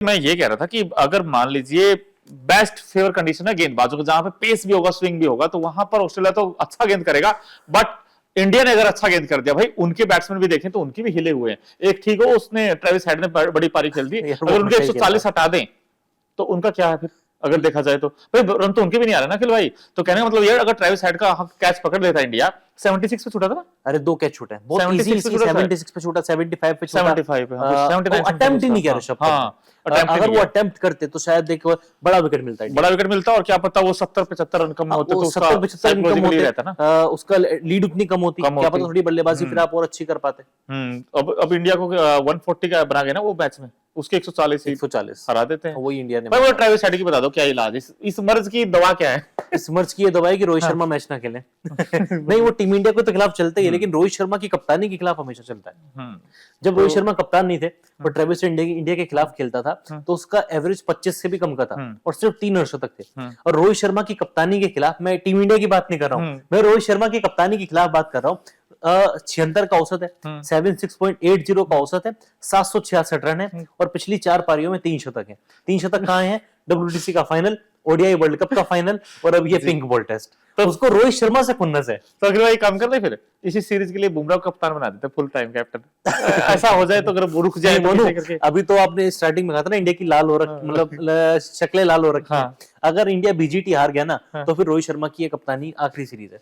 मैं ये कह रहा था कि अगर मान लीजिए बेस्ट फेवर कंडीशन है गेंदबाजों को, जहां पे पेस भी होगा, स्विंग भी होगा, तो वहां पर ऑस्ट्रेलिया तो अच्छा गेंद करेगा। बट इंडिया ने अगर अच्छा गेंद कर दिया, भाई उनके बैट्समैन भी देखें तो उनकी भी हिले हुए हैं। एक ठीक हो, उसने ट्रेविस हेड ने बड़ी पारी खेल दी, अगर उनके 140 हटा दें तो उनका क्या है फिर? अगर देखा जाए तो भाई रन तो उनके भी नहीं आ रहे ना अखिल भाई। तो कहने का मतलब ये, अगर ट्रेविस हेड का कैच पकड़ लेता इंडिया, 76 पे छूटा था ना। अरे 2 कैच छूटे हैं, बहुत इजी, 76 पे छूटा, 75 पे छूटा, 75 पे, हाँ, 79 अटेम्प्ट ही नहीं किया ऋषभ पंत। अगर वो अटेम्प्ट करते तो शायद एक बड़ा विकेट मिलता है, बड़ा विकेट मिलता, और क्या पता वो 70-75 रन कम होते, तो उसका 70-75 रन कम होते ना, उसका लीड उतनी कम होती, क्या पता थोड़ी बल्लेबाजी फिर आप और अच्छी कर पाते। अब इंडिया को 140 का बना गया ना वो मैच में, उसके 140 हरा देते हैं। वही इंडिया ने। भाई वो ट्रेविस हेड की बता दो क्या इलाज, इस मर्ज की दवा क्या है? इस मर्ज की ये दवा है कि रोहित शर्मा मैच ना खेले। नहीं, वो टीम इंडिया को तो खिलाफ चलता ही है, लेकिन रोहित शर्मा की कप्तानी के खिलाफ हमेशा चलता है। जब रोहित शर्मा कप्तान नहीं थे और ट्रेविस इंडिया के खिलाफ खेलता था, तो उसका एवरेज 25 से भी कम का था और सिर्फ 3 अर्धशतक थे। और रोहित शर्मा की कप्तानी के खिलाफ, मैं टीम इंडिया की बात नहीं कर रहा हूँ, मैं रोहित शर्मा की कप्तानी के खिलाफ बात कर रहा हूँ। 76 का औसत है, 76.80 का औसत है, 766 रन है, और पिछली 4 पारियों में 3 शतक है। 3 शतक कहाँ है? WTC का फाइनल, ओडीआई वर्ल्ड कप का फाइनल, और अब ये पिंक बॉल टेस्ट। तो उसको रोहित शर्मा से खुन्नस है। तो अगर भाई काम कर ले, फिर इसी सीरीज के लिए बुमराह को कप्तान बना देते, फुल टाइम कैप्टन। ऐसा हो जाए तो अगर वो रुक जाए तो अभी तो आपने स्टार्टिंग में कहा था ना इंडिया की लाल हो रखी, मतलब शक्लें लाल हो रखी हैं। अगर इंडिया बीजीटी हार गया ना, तो फिर रोहित शर्मा की ये कप्तानी आखिरी सीरीज है।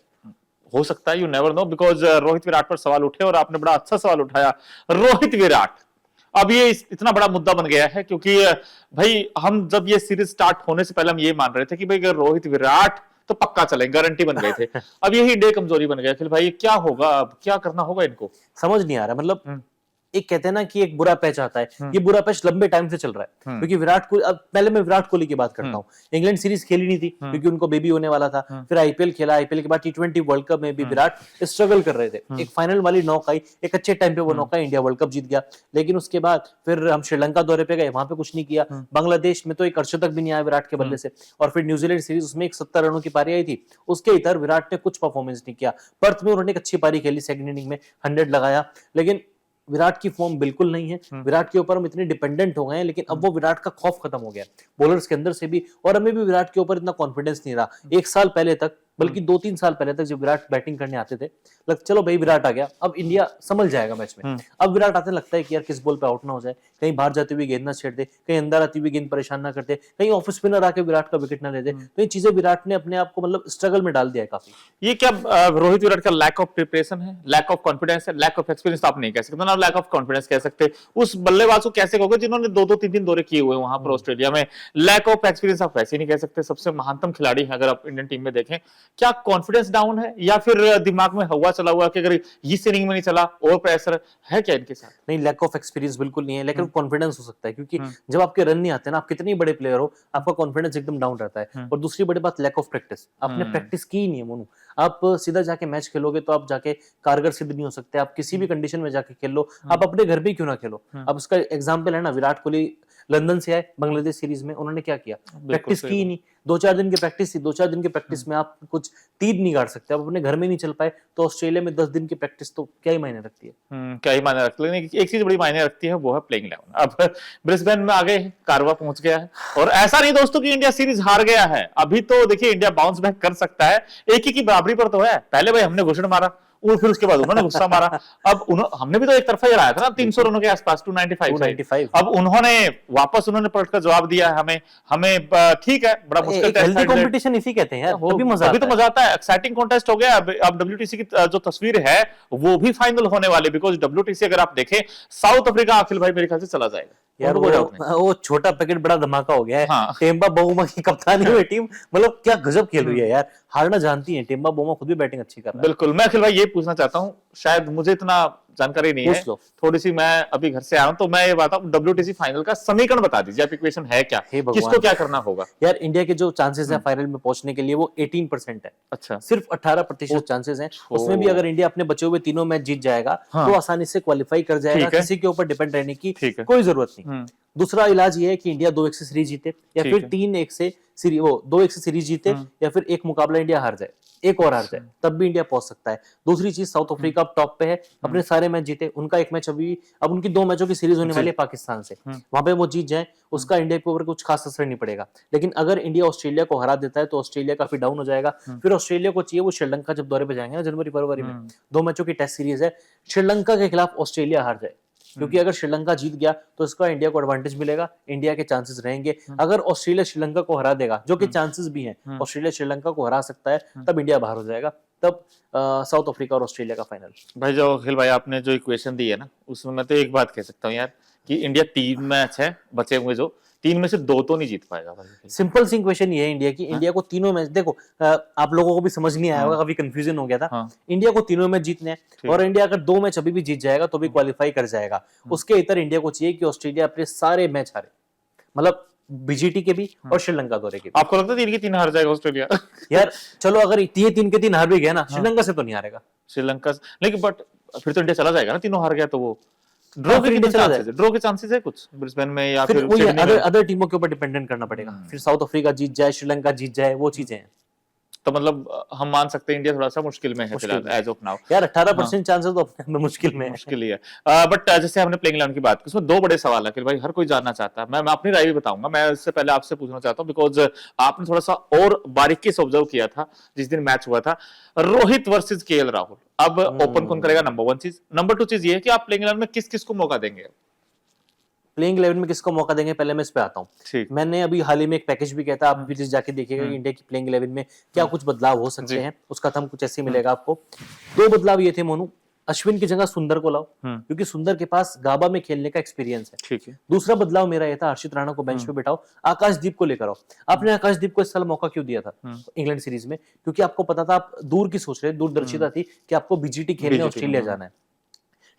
हो सकता है, you never know, because Rohit Virat पर सवाल उठे, और आपने बड़ा अच्छा सवाल उठाया। रोहित विराट अब ये इतना बड़ा मुद्दा बन गया है, क्योंकि भाई हम जब ये सीरीज स्टार्ट होने से पहले हम ये मान रहे थे कि भाई अगर रोहित विराट तो पक्का चले, गारंटी बन गए थे। अब यही डे कमजोरी बन गया। फिर भाई क्या होगा, अब क्या करना होगा इनको, समझ नहीं आ रहा। मतलब एक कहते हैं ना कि एक बुरा पैच आता है, ये बुरा पैच लंबे टाइम से चल रहा है, क्योंकि विराट कोहली, अब पहले मैं विराट कोहली की बात करता हूँ। इंग्लैंड सीरीज खेली नहीं थी क्योंकि उनको बेबी होने वाला था, फिर आईपीएल खेला, आईपीएल के बाद T20 वर्ल्ड कप में भी विराट स्ट्रगल कर रहे थे। एक फाइनल वाली नॉक आई, एक अच्छे टाइम पे वो नॉक आई, इंडिया वर्ल्ड कप जीत गया। लेकिन उसके बाद फिर हम श्रीलंका दौरे पे गए, वहां पे कुछ नहीं किया। बांग्लादेश में तो एक अर्धशतक भी नहीं आया विराट के बल्ले से, और फिर न्यूजीलैंड सीरीज, उसमें एक 70 रनों की पारी आई थी, उसके इधर विराट ने कुछ परफॉर्मेंस नहीं किया। पर्थ में उन्होंने एक अच्छी पारी खेली, सेकंड इनिंग में 100 लगाया, लेकिन विराट की फॉर्म बिल्कुल नहीं है। विराट के ऊपर हम इतने डिपेंडेंट हो गए हैं, लेकिन अब वो विराट का खौफ खत्म हो गया बॉलर्स के अंदर से भी, और हमें भी विराट के ऊपर इतना कॉन्फिडेंस नहीं रहा। 1 साल पहले तक, बल्कि 2-3 साल पहले तक, जब विराट बैटिंग करने आते थे, चलो भाई विराट आ गया, अब इंडिया संभल जाएगा मैच में। अब विराट आते लगता है कि यार किस बॉल पे आउट ना हो जाए, कहीं बाहर जाती हुई गेंद ना छेड़ दे, कहीं अंदर आती हुई गेंद परेशान ना करते, कहीं ऑफ स्पिनर आके विराट का विकेट ना ले दे। तो ये चीजें विराट ने अपने आप को मतलब स्ट्रगल में डाल दिया है काफी। ये क्या रोहित विराट का लैक ऑफ प्रिपरेशन है, लैक ऑफ कॉन्फिडेंस है, लैक ऑफ एक्सपीरियंस आप नहीं कह सकते ना, लैक ऑफ कॉन्फिडेंस कह सकते। उस बल्लेबाज को कैसे कहोगे जिन्होंने 2-2 3-3 दौरे किए हुए वहां पर ऑस्ट्रेलिया में? लैक ऑफ एक्सपीरियंस आप वैसे नहीं कह सकते, सबसे महानतम खिलाड़ी है अगर आप इंडियन टीम में देखें। क्या कॉन्फिडेंस डाउन है, या फिर दिमाग में हवा चला हुआ कि अगर इस इनिंग में नहीं चला और प्रेशर है क्या इनके साथ? नहीं, लैक ऑफ एक्सपीरियंस बिल्कुल नहीं है, लेकिन कॉन्फिडेंस हो सकता है, क्योंकि जब आपके रन नहीं आते ना, आप कितने बड़े प्लेयर हो, आपका कॉन्फिडेंस एकदम डाउन रहता है। और दूसरी बड़ी बात, लैक ऑफ प्रैक्टिस, आपने प्रैक्टिस की नहीं है मोनू। आप सीधा जाके मैच खेलोगे तो आप जाके कारगर सिद्ध नहीं हो सकते। आप किसी भी कंडीशन में जाके खेल लो, आप अपने घर पे क्यों ना खेलो। अब उसका एग्जाम्पल है ना, विराट कोहली लंदन से आए बांग्लादेश सीरीज में, उन्होंने क्या किया? प्रैक्टिस की नहीं। 2-4 दिन की प्रैक्टिस थी, 2-4 दिन की प्रैक्टिस में आप कुछ तीर नहीं गाड़ सकते। आप अपने घर में नहीं चल पाए, तो ऑस्ट्रेलिया में 10 दिन की प्रैक्टिस तो क्या ही मायने रखती है। क्या ही मायने रखती है, लेकिन एक चीज बड़ी मायने रखती है, वो है प्लेइंग 11। अब ब्रिस्बेन में आ गए, कारवा पहुंच गया है, और ऐसा नहीं दोस्तों कि इंडिया सीरीज हार गया है। अभी तो देखिए इंडिया बाउंस बैक कर सकता है, 1-1 की बराबरी पर तो है। पहले भाई हमने घुसड़ मारा, और फिर उसके बाद उन्होंने गुस्सा मारा। अब हमने भी तो एक तरफा ही रहा था ना, 300 रनों के आसपास, 295। अब उन्होंने वापस पलट कर जवाब दिया हमें ठीक है, बड़ा मुश्किल हेल्दी कंपटीशन इसी कहते हैं यार, अभी तो मजा आता है। एक्साइटिंग कॉन्टेस्ट हो गया। अब WTC की जो तस्वीर है वो भी फाइनल होने वाली, बिकॉज WTC अगर आप देखें, साउथ अफ्रीका अखिल भाई मेरे ख्याल से चला जाएगा यार। वो छोटा पैकेट बड़ा धमाका हो गया है। हाँ। टेम्बा बाउमा की कप्तानी में टीम मतलब क्या गजब खेल रही है यार, हारना जानती है। टेम्बा बाउमा खुद भी बैटिंग अच्छी कर रहा है। बिल्कुल। मैं अखिल भाई ये पूछना चाहता हूँ, शायद मुझे इतना जानकारी नहीं है, थोड़ी सी, मैं अभी घर से आया हूं, तो मैं ये बात WTC फाइनल का समीकरण बता दीजिए, आप इक्वेशन है क्या, किसको क्या करना होगा? यार इंडिया के जो चांसेस है फाइनल में पहुंचने के लिए, वो 18% है। अच्छा, सिर्फ 18% चांसेस हैं। उसमें भी अगर इंडिया अपने बचे हुए तीनों मैच जीत जाएगा, तो आसानी से क्वालिफाई कर जाएगा, किसी के ऊपर डिपेंड रहने की कोई जरूरत नहीं। दूसरा इलाज ये है कि इंडिया 2-1 से सीरीज जीते, या फिर 3-1 से 2-1 से सीरीज जीते, या फिर एक मुकाबला इंडिया हार जाए, एक और हार जाए, तब भी इंडिया पहुंच सकता है। दूसरी चीज, साउथ अफ्रीका टॉप पे है, अपने सारे मैच जीते, उनका एक मैच अभी, अब उनकी 2 मैचों की सीरीज होने वाली है पाकिस्तान से, वहां पे वो जीत जाए, उसका इंडिया के ऊपर कुछ खास असर नहीं पड़ेगा। लेकिन अगर इंडिया ऑस्ट्रेलिया को हरा देता है तो ऑस्ट्रेलिया काफी डाउन हो जाएगा। फिर ऑस्ट्रेलिया को चाहिए वो श्रीलंका जब दौरे पे जाएंगे ना जनवरी फरवरी में, 2 मैचों की टेस्ट सीरीज है, श्रीलंका के खिलाफ ऑस्ट्रेलिया हार जाए, क्योंकि अगर श्रीलंका जीत गया तो इसका इंडिया को एडवांटेज मिलेगा, इंडिया के चांसेस रहेंगे। अगर ऑस्ट्रेलिया श्रीलंका को हरा देगा, जो कि चांसेस भी हैं, ऑस्ट्रेलिया श्रीलंका को हरा सकता है, तब इंडिया बाहर हो जाएगा, तब साउथ अफ्रीका और ऑस्ट्रेलिया का फाइनल। भाई जो अखिल भाई आपने जो इक्वेशन दी है ना, उसमें मैं तो एक बात कह सकता हूँ यार कि इंडिया 3 मैच है बचे हुए, जो 3 में से 2 तो नहीं जीत पाएगा भाई। सिंपल सी इक्वेशन ये है इंडिया की, इंडिया को तीनों मैच, देखो आप लोगों को भी समझ नहीं आया होगा, काफी कंफ्यूजन हो गया था। इंडिया को तीनों मैच जीतने हैं, और इंडिया अगर 2 मैच अभी भी जीत जाएगा तो भी क्वालिफाई कर जाएगा। उसके इतर इंडिया को चाहिए कि ऑस्ट्रेलिया अपने सारे मैच हारे, मतलब बीजीटी के भी और श्रीलंका दौरे के भी। आपको लगता है 3 के 3 हार जाएगा ऑस्ट्रेलिया? यार चलो, अगर 3 के 3 हार भी गया ना, श्रीलंका से तो नहीं हारेगा। श्रीलंका लेकिन बट फिर तो इंडिया चला जाएगा ना, तीनों हार गया तो वो ड्रॉ के इंडिया चला चांसेस है, ड्रॉ के चांसेस है कुछ ब्रिस्बेन में या फिर फिर सिडनी में। अदर टीमों के ऊपर डिपेंडेंट करना पड़ेगा, फिर साउथ अफ्रीका जीत जाए, श्रीलंका जीत जाए, वो चीजें हैं। तो मतलब हम मान सकते हैं इंडिया थोड़ा सा मुश्किल में है फिलहाल एज ऑफ नाउ यार 18% चांसेस तो अपने में मुश्किल में है। मुश्किल ही है। बट जैसे हमने प्लेइंग 11 की बात की, उसमें 2 बड़े सवाल है कि भाई हर कोई जानना चाहता है, मैं अपनी राय भी बताऊंगा। मैं इससे पहले आपसे पूछना चाहता हूं बिकॉज आपने थोड़ा सा और बारीकी से ऑब्जर्व किया था जिस दिन मैच हुआ था, रोहित वर्सेस केएल राहुल। अब ओपन कौन करेगा, नंबर 1 चीज। नंबर 2 चीज ये है कि आप प्लेइंग 11 में किस किस को मौका देंगे? प्लेइंग 11 में किसको मौका देंगे, पहले मैं इस पे आता हूँ। मैंने अभी हाल ही में एक पैकेज भी किया था, आप भी जाके देखिएगा कि इंडिया की प्लेइंग 11 में क्या कुछ बदलाव हो सकते हैं, उसका थंब कुछ ऐसे मिलेगा आपको। 2 बदलाव ये थे मोनू, अश्विन की जगह सुंदर को लाओ, क्योंकि सुंदर के पास गाबा में खेलने का एक्सपीरियंस है। ठीक है। दूसरा बदलाव मेरा ये था, हर्षित राणा को बेंच पे बिठाओ, आकाशदीप को लेकर आओ। आपने आकाशदीप को इस साल मौका क्यों दिया था इंग्लैंड सीरीज में? क्योंकि आपको पता था, आप दूर की सोच रहे, दूरदर्शिता थी कि आपको बीजीटी खेलने ऑस्ट्रेलिया जाना है।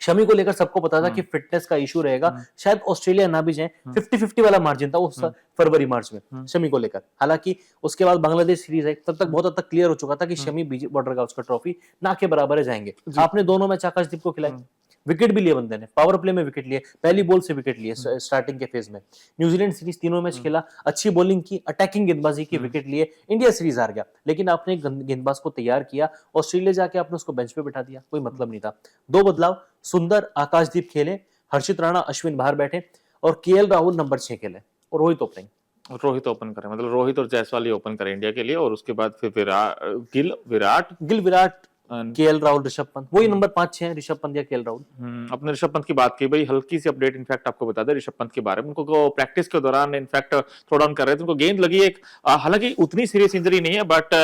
शमी को लेकर सबको पता था कि फिटनेस का इशू रहेगा, शायद ऑस्ट्रेलिया ना भी जाए, 50-50 वाला मार्जिन था उस फरवरी मार्च में शमी को लेकर। हालांकि उसके बाद बांग्लादेश सीरीज है, तब तक बहुत हद तक क्लियर हो चुका था कि शमी बॉर्डर गावस्कर ट्रॉफी ना के बराबर जाएंगे। आपने दोनों मैच आकाशदीप को खिलाए, विकेट भी लिए बंदे ने, पावर प्ले में विकेट लिए, पहली बॉल से विकेट लिए स्टार्टिंग के फेज में। न्यूजीलैंड सीरीज तीनों मैच खेला, अच्छी बॉलिंग की, अटैकिंग गेंदबाजी की, विकेट लिए, इंडिया सीरीज हार गया। लेकिन आपने गेंदबाज को तैयार किया, ऑस्ट्रेलिया जाके आपने उसको बेंच पे बिठा दिया, कोई मतलब नहीं था। 2 बदलाव, सुंदर आकाशदीप खेले, हर्षित राणा अश्विन बाहर बैठे, और केएल राहुल नंबर 6 खेले, और रोहित ओपनिंग। रोहित ओपन करे, मतलब रोहित और जायसवाल ही ओपन करे इंडिया के लिए, और उसके बाद फिर विराट केएल राहुल, ऋषभ पंत, वही नंबर 5-6 है, ऋषभ पंत या केएल राहुल। अपने ऋषभ पंत की बात की भाई, हल्की सी अपडेट इनफैक्ट आपको बता दें ऋषभ पंत के बारे में। उनको प्रैक्टिस के दौरान इनफैक्ट थ्रो डाउन कर रहे थे, उनको गेंद लगी एक, हालांकि उतनी सीरियस इंजरी नहीं है, बट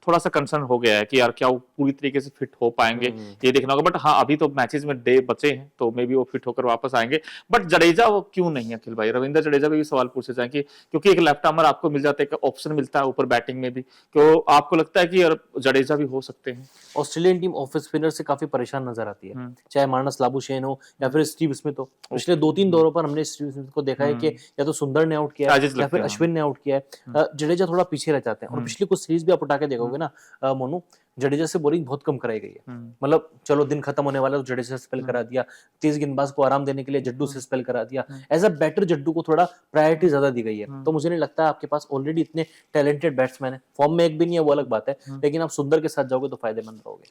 थोड़ा सा कंसर्न हो गया है कि यार क्या वो पूरी तरीके से फिट हो पाएंगे, ये देखना होगा। बट हाँ, अभी तो मैचेस में डे बचे हैं, तो मे बी वो फिट होकर वापस आएंगे। बट जडेजा वो क्यों नहीं है अखिल भाई? रविंद्र जडेजा पे भी सवाल पूछे जाए कि क्योंकि एक लेफ्ट आर्मर आपको मिल जाता है, एक ऑप्शन मिलता है ऊपर बैटिंग में भी, तो आपको लगता है कि जडेजा भी हो सकते हैं? ऑस्ट्रेलियन टीम ऑफ स्पिनर से काफी परेशान नजर आती है, चाहे मार्नस लाबुशेन हो या फिर स्टीव स्मिथ हो। पिछले 2-3 दौरों पर हमने स्टीव स्मिथ को देखा है कि या तो सुंदर ने आउट किया है या फिर अश्विन ने आउट किया है, जडेजा थोड़ा पीछे रह जाते हैं। और पिछली कुछ सीरीज भी आप उठा के देखोगे ना मोनू, जडेजा से बॉलिंग बहुत कम कराई गई है। मतलब चलो दिन खत्म होने वाला तो जडेजा से स्पेल करा दिया, तेज गेंदबाज को आराम देने के लिए जड्डू से स्पेल करा दिया। एज अ बैटर जड्डू को थोड़ा प्रायोरिटी ज्यादा दी गई है। तो मुझे नहीं लगता आपके पास ऑलरेडी इतने टैलेंटेड बैट्समैन है, फॉर्म में एक भी नहीं है वो अलग बात है, लेकिन आप सुंदर के साथ जाओगे तो फायदेमंद रहोगे।